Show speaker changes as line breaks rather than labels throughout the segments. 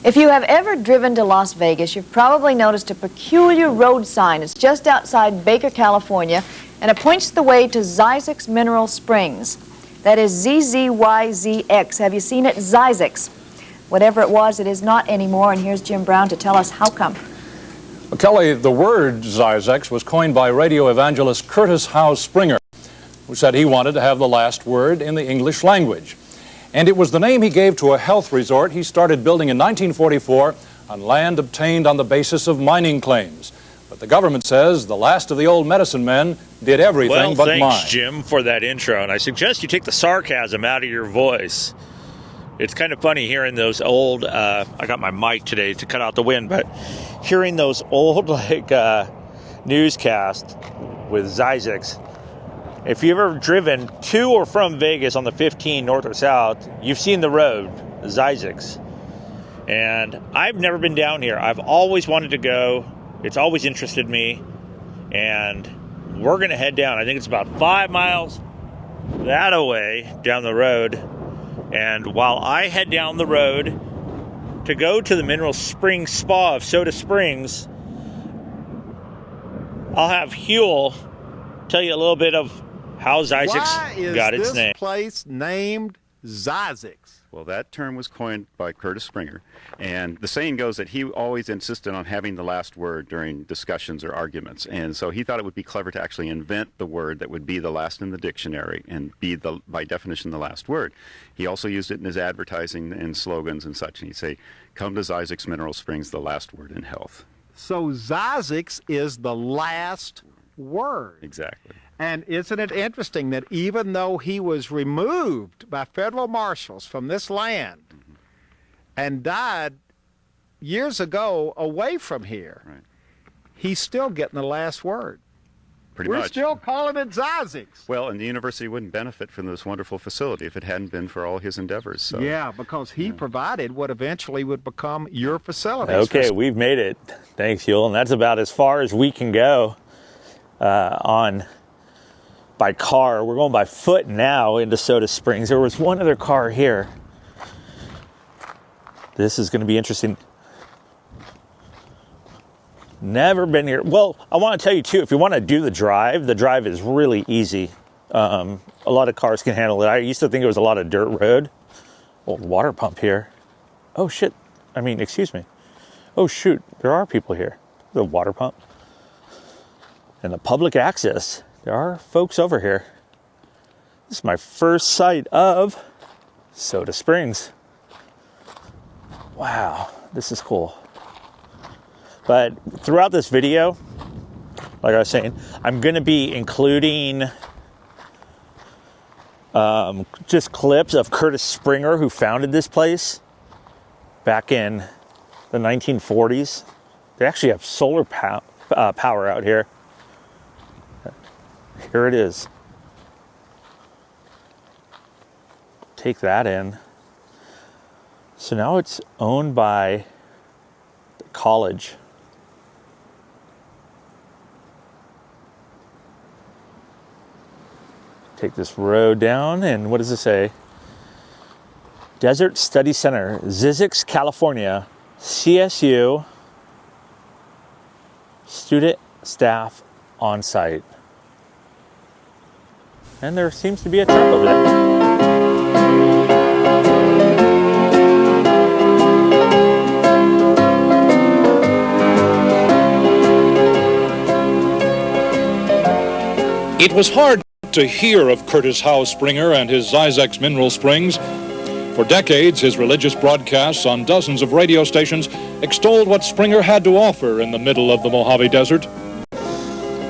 If you have ever driven to Las Vegas, you've probably noticed a peculiar road sign. It's just outside Baker, California, and it points the way to Zzyzx Mineral Springs. That is Z-Z-Y-Z-X. Have you seen it? Zzyzx. Whatever it was, it is not anymore, and here's Jim Brown to tell us how come.
Well, Kelly, the word Zzyzx was coined by radio evangelist Curtis Howe Springer, who said he wanted to have the last word in the English language. And it was the name he gave to a health resort he started building in 1944 on land obtained on the basis of mining claims. But the government says the last of the old medicine men did everything but mine.
Well, thanks, Jim, for that intro. And I suggest you take the sarcasm out of your voice. It's kind of funny hearing those old, I got my mic today to cut out the wind, but hearing those old, newscasts with Zzyzx. If you've ever driven to or from Vegas on the 15 north or south, you've seen the road, Zzyzx. And I've never been down here. I've always wanted to go. It's always interested me. And we're going to head down. I think it's about 5 miles that way down the road. And while I head down the road to go to the Mineral Springs Spa of Soda Springs, I'll have HUELL tell you a little bit of how Zzyzx got its name.
Why is this place named Zzyzx?
Well, that term was coined by Curtis Springer, and the saying goes that he always insisted on having the last word during discussions or arguments, and so he thought it would be clever to actually invent the word that would be the last in the dictionary and be, by definition, the last word. He also used it in his advertising and slogans and such, and he'd say, "Come to Zzyzx Mineral Springs, the last word in health."
So Zzyzx is the last word.
Exactly.
And isn't it interesting that even though he was removed by federal marshals from this land and died years ago away from here,
right,
he's still getting the last word.
Pretty
We're
much.
still calling it Zzyzx.
Well, and the university wouldn't benefit from this wonderful facility if it hadn't been for all his endeavors. So.
Yeah, because he provided what eventually would become your facility.
Okay, we've made it. Thanks, HUELL. And that's about as far as we can go by car. We're going by foot now into Soda Springs. There was one other car here. This is going to be interesting. Never been here. Well, I want to tell you too, if you want to do the drive is really easy. A lot of cars can handle it. I used to think it was a lot of dirt road. Old water pump here. Oh shit. Excuse me. Oh shoot, there are people here. The water pump. And the public access. There are folks over here. This is my first sight of Soda Springs. Wow, this is cool. But throughout this video, like I was saying, I'm going to be including just clips of Curtis Springer, who founded this place back in the 1940s. They actually have solar power out here. Here it is. Take that in. So now it's owned by the college. Take this road down, and what does it say? Desert Study Center, Zzyzx, California, CSU, student, staff on site. And there seems to be a truck over there.
It was hard to hear of Curtis Howe Springer and his Zzyzx Mineral Springs. For decades, his religious broadcasts on dozens of radio stations extolled what Springer had to offer in the middle of the Mojave Desert.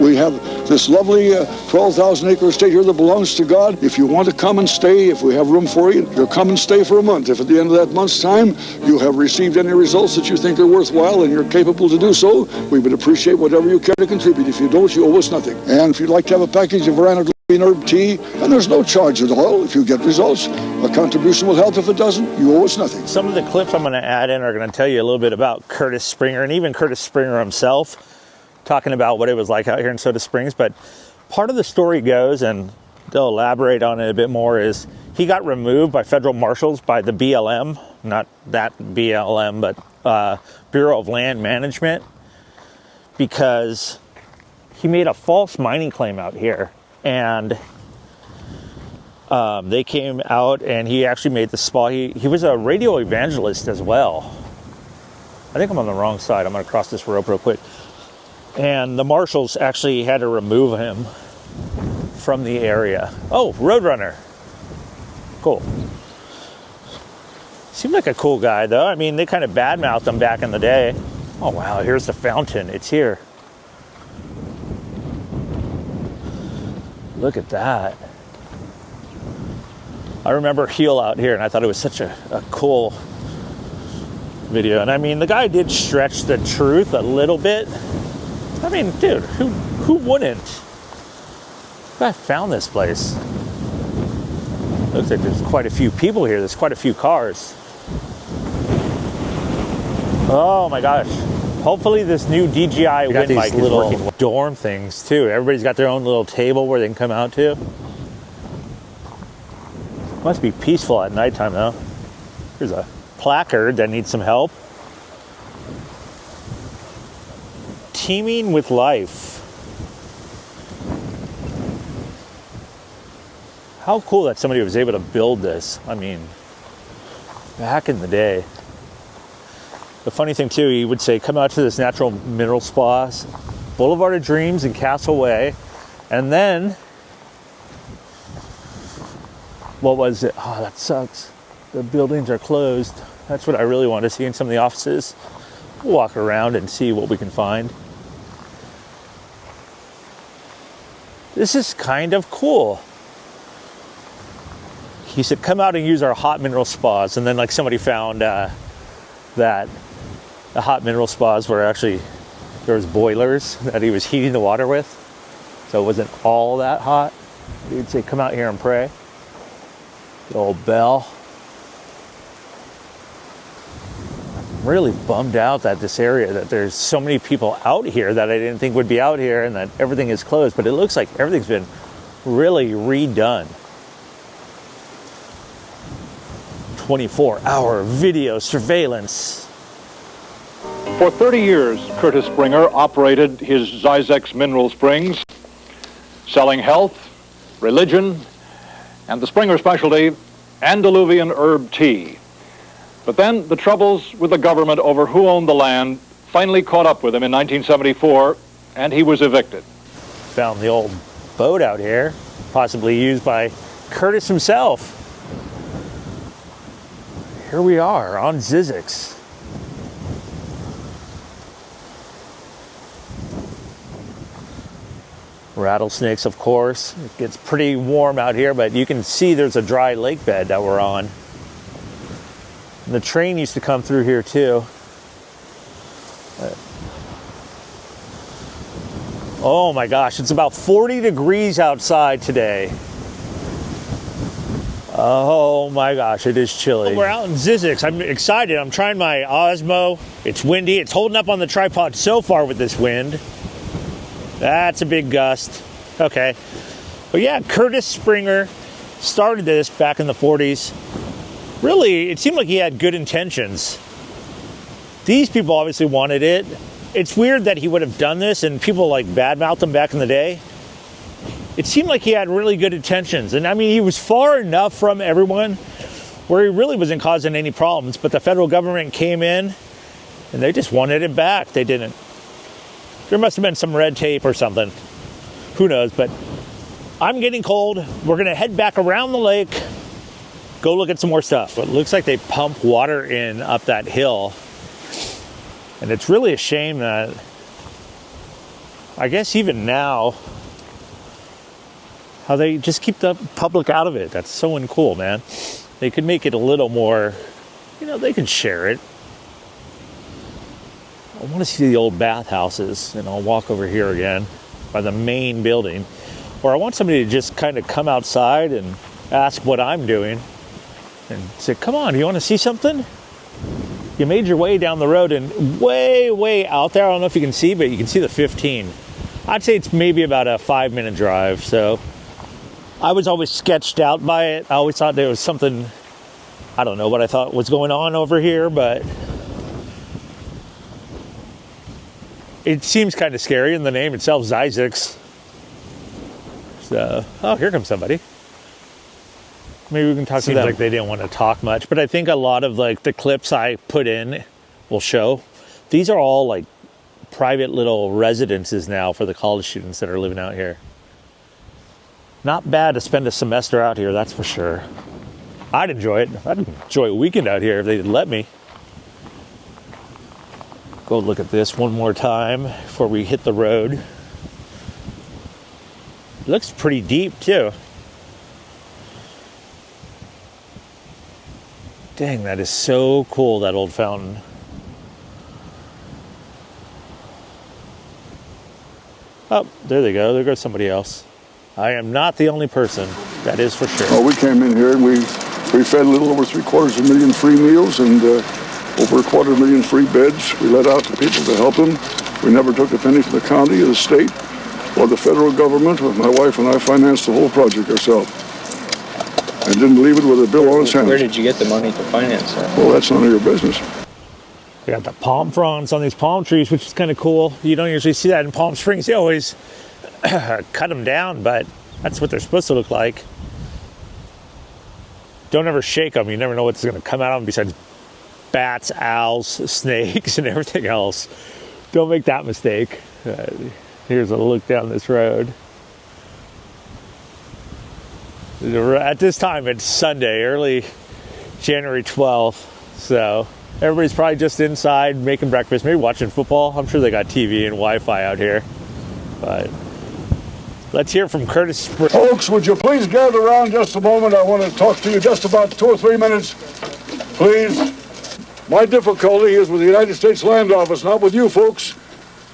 We have this lovely 12,000-acre estate here that belongs to God. If you want to come and stay, if we have room for you, you'll come and stay for a month. If at the end of that month's time you have received any results that you think are worthwhile and you're capable to do so, we would appreciate whatever you care to contribute. If you don't, you owe us nothing. And if you'd like to have a package of Verano herb tea, and there's no charge at all. If you get results, a contribution will help. If it doesn't, you owe us nothing.
Some of the clips I'm going to add in are going to tell you a little bit about Curtis Springer, and even Curtis Springer himself, talking about what it was like out here in Soda Springs. But part of the story goes, and they'll elaborate on it a bit more, is he got removed by federal marshals by the BLM not that BLM, but Bureau of Land Management, because he made a false mining claim out here, and they came out and he actually made the spot. He was a radio evangelist as well. I think I'm on the wrong side. I'm going to cross this rope real quick. And the marshals actually had to remove him from the area. Oh, Roadrunner. Cool. Seemed like a cool guy, though. I mean, they kind of badmouthed him back in the day. Oh, wow, here's the fountain. It's here. Look at that. I remember HUELL out here, and I thought it was such a cool video. And I mean, the guy did stretch the truth a little bit. I mean, dude, who wouldn't? I found this place. Looks like there's quite a few people here. There's quite a few cars. Oh my gosh. Hopefully this new DJI wind mic is little dorm things too. Everybody's got their own little table where they can come out to. Must be peaceful at nighttime though. Here's a placard that needs some help. Teeming with life. How cool that somebody was able to build this. I mean, back in the day. The funny thing too, he would say, come out to this natural mineral spas, Boulevard of Dreams and Castle Way. And then, what was it? Oh, that sucks. The buildings are closed. That's what I really want to see in some of the offices. We'll walk around and see what we can find. This is kind of cool. He said, come out and use our hot mineral spas. And then like somebody found that the hot mineral spas were actually, there was boilers that he was heating the water with. So it wasn't all that hot. He'd say, come out here and pray. The old bell. I'm really bummed out that this area, that there's so many people out here that I didn't think would be out here and that everything is closed. But it looks like everything's been really redone. 24-hour video surveillance.
For 30 years, Curtis Springer operated his Zzyzx mineral springs, selling health, religion, and the Springer specialty, Andaluvian herb tea. But then the troubles with the government over who owned the land finally caught up with him in 1974, and he was evicted.
Found the old boat out here, possibly used by Curtis himself. Here we are on Zzyzx. Rattlesnakes, of course. It gets pretty warm out here, but you can see there's a dry lake bed that we're on. And the train used to come through here too. Oh my gosh, it's about 40 degrees outside today. Oh my gosh, it is chilly. We're out in Zzyzx. I'm excited. I'm trying my Osmo. It's windy. It's holding up on the tripod so far with this wind. That's a big gust. Okay. But yeah, Curtis Springer started this back in the 40s. Really, it seemed like he had good intentions. These people obviously wanted it. It's weird that he would have done this and people like badmouthed him back in the day. It seemed like he had really good intentions. And I mean, he was far enough from everyone where he really wasn't causing any problems. But the federal government came in and they just wanted it back. They didn't. There must have been some red tape or something. Who knows? But I'm getting cold. We're going to head back around the lake, go look at some more stuff. It looks like they pump water in up that hill. And it's really a shame that, I guess even now, how they just keep the public out of it. That's so uncool, man. They could make it a little more, they could share it. I want to see the old bathhouses, and I'll walk over here again by the main building. Or I want somebody to just kind of come outside and ask what I'm doing and say, come on, do you want to see something? You made your way down the road and way, way out there. I don't know if you can see, but you can see the 15. I'd say it's maybe about a 5-minute drive. So I was always sketched out by it. I always thought there was something I don't know what I thought was going on over here, but it seems kind of scary in the name itself, Zzyzx. So, oh, here comes somebody. Maybe we can talk to them. Seems like they didn't want to talk much, but I think a lot of like the clips I put in will show. These are all like private little residences now for the college students that are living out here. Not bad to spend a semester out here, that's for sure. I'd enjoy it. I'd enjoy a weekend out here if they'd let me. Go look at this one more time before we hit the road. It looks pretty deep too. Dang, that is so cool, that old fountain. Oh, there they go. There goes somebody else. I am not the only person, that is for sure.
Well, we came in here and we fed a little over 750,000 free meals and over 250,000 free beds. We let out to people to help them. We never took a penny from the county or the state or the federal government. My wife and I financed the whole project ourselves and didn't leave it with a bill on its hands.
Where did you get the money to finance that?
Well, that's none of your business.
They got the palm fronds on these palm trees, which is kind of cool. You don't usually see that in Palm Springs. They always cut them down, but that's what they're supposed to look like. Don't ever shake them. You never know what's going to come out of them besides bats, owls, snakes, and everything else. Don't make that mistake. Here's a look down this road. At this time, it's Sunday, early January 12th. So everybody's probably just inside making breakfast, maybe watching football. I'm sure they got TV and Wi-Fi out here. But let's hear from Curtis Springs.
Folks, would you please gather around just a moment? I want to talk to you just about 2 or 3 minutes, please. My difficulty is with the United States Land Office, not with you folks,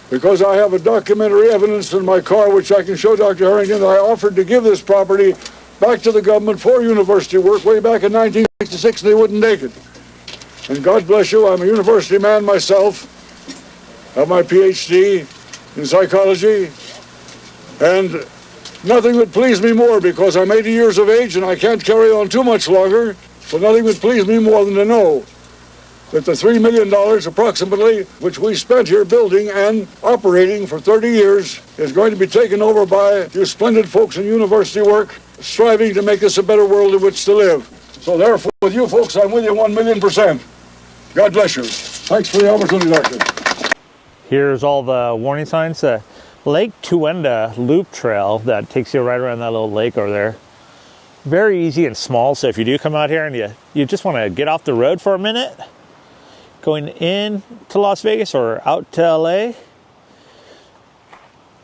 because I have a documentary evidence in my car which I can show Dr. Harrington that I offered to give this property back to the government for university work way back in 1966, and they wouldn't take it. And God bless you, I'm a university man myself, have my PhD in psychology, and nothing would please me more, because I'm 80 years of age and I can't carry on too much longer, but nothing would please me more than to know that the $3 million approximately, which we spent here building and operating for 30 years, is going to be taken over by you splendid folks in university work, striving to make this a better world in which to live. So therefore, with you folks, I'm with you 1,000,000%. God bless you. Thanks for the opportunity, Doctor.
Here's all the warning signs. The Lake Tuenda loop trail that takes you right around that little lake over there. Very easy and small, so if you do come out here and you just want to get off the road for a minute, going in to Las Vegas or out to LA,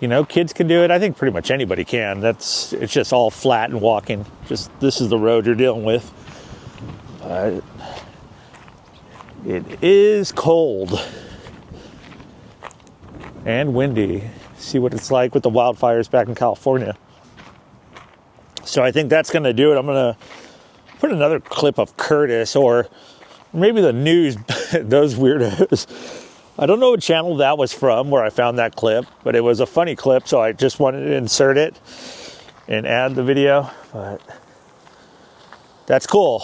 you know, kids can do it. I think pretty much anybody can. It's just all flat and walking. Just this is the road you're dealing with. It is cold and windy. See what it's like with the wildfires back in California. So I think that's going to do it. I'm going to put another clip of Curtis, or maybe the news, those weirdos. I don't know what channel that was from where I found that clip, but it was a funny clip, so I just wanted to insert it and add the video. But that's cool.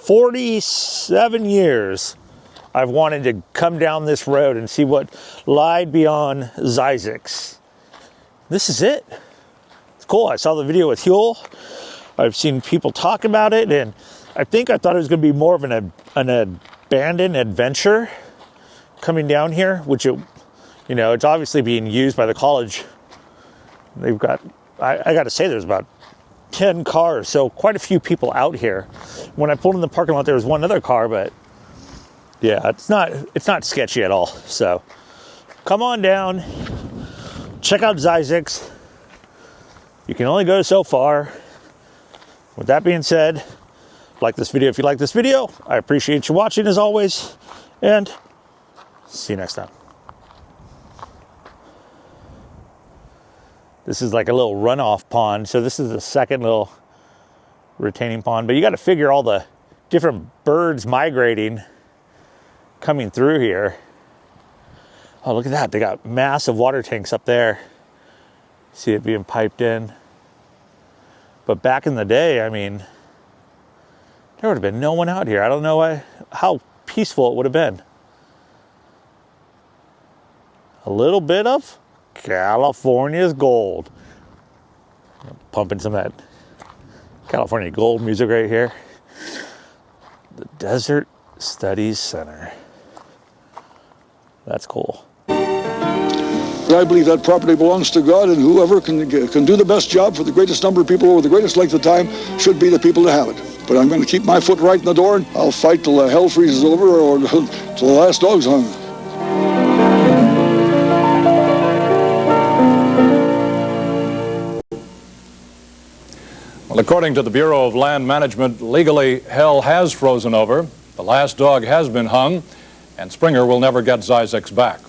47 years I've wanted to come down this road and see what lied beyond Zzyzx. This is it. It's cool. I saw the video with HUELL. I've seen people talk about it, and I thought it was going to be more of an abandoned adventure coming down here, which it's obviously being used by the college. They've got, I got to say, there's about 10 cars, so quite a few people out here. When I pulled in the parking lot, there was one other car, but yeah, it's not sketchy at all. So come on down, check out Zzyzx. You can only go so far. With that being said, like this video if you like this video. I appreciate you watching as always, and see you next time. This is like a little runoff pond, so this is the second little retaining pond, but you got to figure all the different birds migrating coming through here. Oh, look at that. They got massive water tanks up there. See it being piped in. But back in the day, I mean, there would have been no one out here. I don't know how peaceful it would have been. A little bit of California's gold. Pumping some of that California gold music right here. The Desert Studies Center. That's cool.
I believe that property belongs to God, and whoever can do the best job for the greatest number of people over the greatest length of time should be the people to have it. But I'm going to keep my foot right in the door, and I'll fight till hell freezes over or till the last dog's hung.
Well, according to the Bureau of Land Management, legally, hell has frozen over, the last dog has been hung, and Springer will never get Zzyzx back.